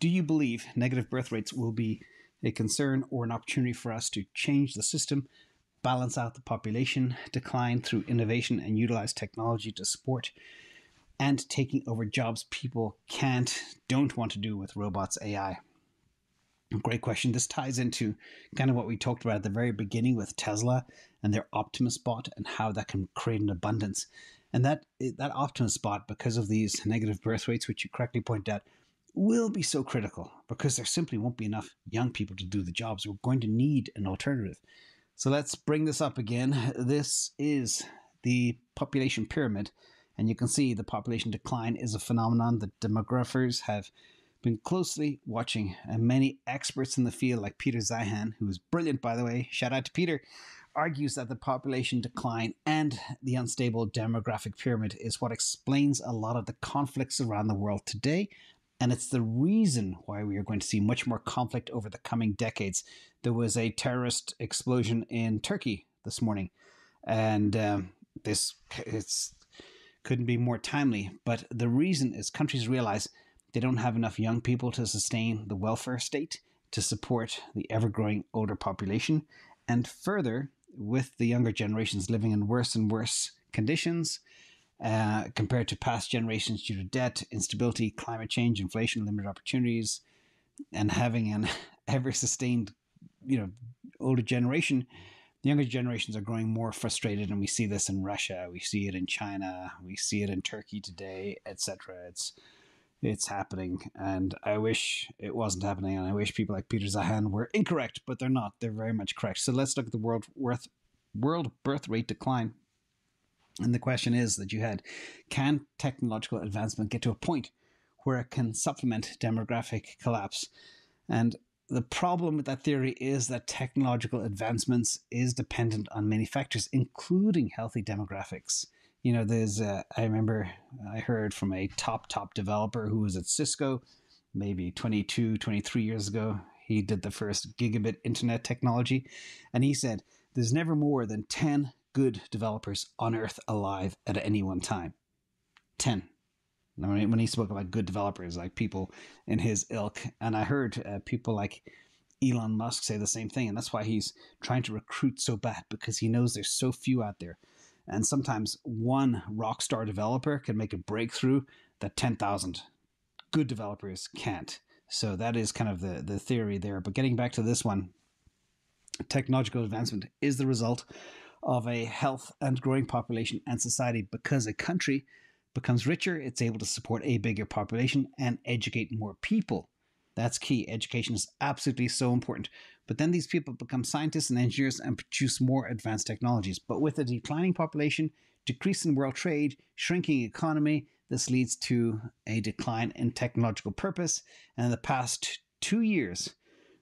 Do you believe negative birth rates will be a concern or an opportunity for us to change the system, balance out the population decline through innovation, and utilize technology to support and taking over jobs people don't want to do with robots, AI? Great question. This ties into kind of what we talked about at the very beginning with Tesla and their Optimus bot and how that can create an abundance. And that Optimus bot, because of these negative birth rates, which you correctly point out, will be so critical because there simply won't be enough young people to do the jobs. We're going to need an alternative. So let's bring this up again. This is the population pyramid, and you can see the population decline is a phenomenon that demographers have been closely watching, and many experts in the field, like Peter Zeihan, who is brilliant, by the way, shout out to Peter, argues that the population decline and the unstable demographic pyramid is what explains a lot of the conflicts around the world today. And it's the reason why we are going to see much more conflict over the coming decades. There was a terrorist explosion in Turkey this morning, and this couldn't be more timely. But the reason is countries realize they don't have enough young people to sustain the welfare state to support the ever-growing older population. And further, with the younger generations living in worse and worse conditions compared to past generations due to debt, instability, climate change, inflation, limited opportunities, and having an ever-sustained, older generation, the younger generations are growing more frustrated, and we see this in Russia, we see it in China, we see it in Turkey today, etc. It's happening, and I wish it wasn't happening, and I wish people like Peter Zeihan were incorrect, but they're not. They're very much correct. So let's look at the world birth rate decline. And the question is that you had, can technological advancement get to a point where it can supplement demographic collapse? And the problem with that theory is that technological advancements is dependent on many factors, including healthy demographics. I remember I heard from a top developer who was at Cisco maybe 22, 23 years ago. He did the first gigabit internet technology. And he said, there's never more than 10 good developers on Earth alive at any one time. 10. When he spoke about good developers, like people in his ilk. And I heard people like Elon Musk say the same thing. And that's why he's trying to recruit so bad, because he knows there's so few out there. And sometimes one rock star developer can make a breakthrough that 10,000 good developers can't. So that is kind of the theory there. But getting back to this one, technological advancement is the result of a health and growing population and society. Because a country becomes richer, it's able to support a bigger population and educate more people. That's key. Education is absolutely so important. But then these people become scientists and engineers and produce more advanced technologies. But with a declining population, decrease in world trade, shrinking economy, this leads to a decline in technological purpose. And in the past 2 years,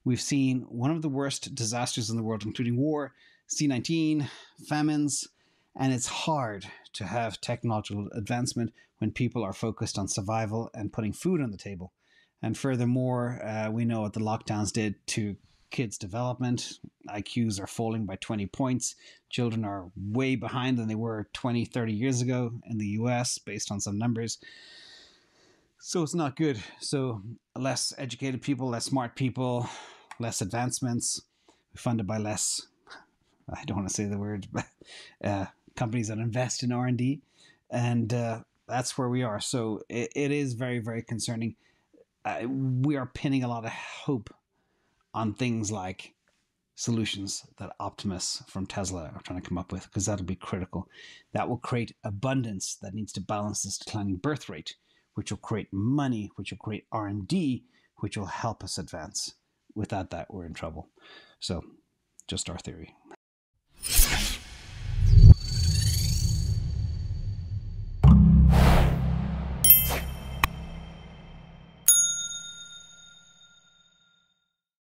we've seen one of the worst disasters in the world, including war, C-19, famines, and it's hard to have technological advancement when people are focused on survival and putting food on the table. And furthermore, we know what the lockdowns did to kids' development. IQs are falling by 20 points. Children are way behind than they were 20, 30 years ago in the US, based on some numbers. So it's not good. So less educated people, less smart people, less advancements, funded by less, I don't want to say the word, but companies that invest in R&D. And that's where we are. So it is very, very concerning. We are pinning a lot of hope on things like solutions that Optimus from Tesla are trying to come up with, because that'll be critical. That will create abundance that needs to balance this declining birth rate, which will create money, which will create R&D, which will help us advance. Without that, we're in trouble. So just our theory.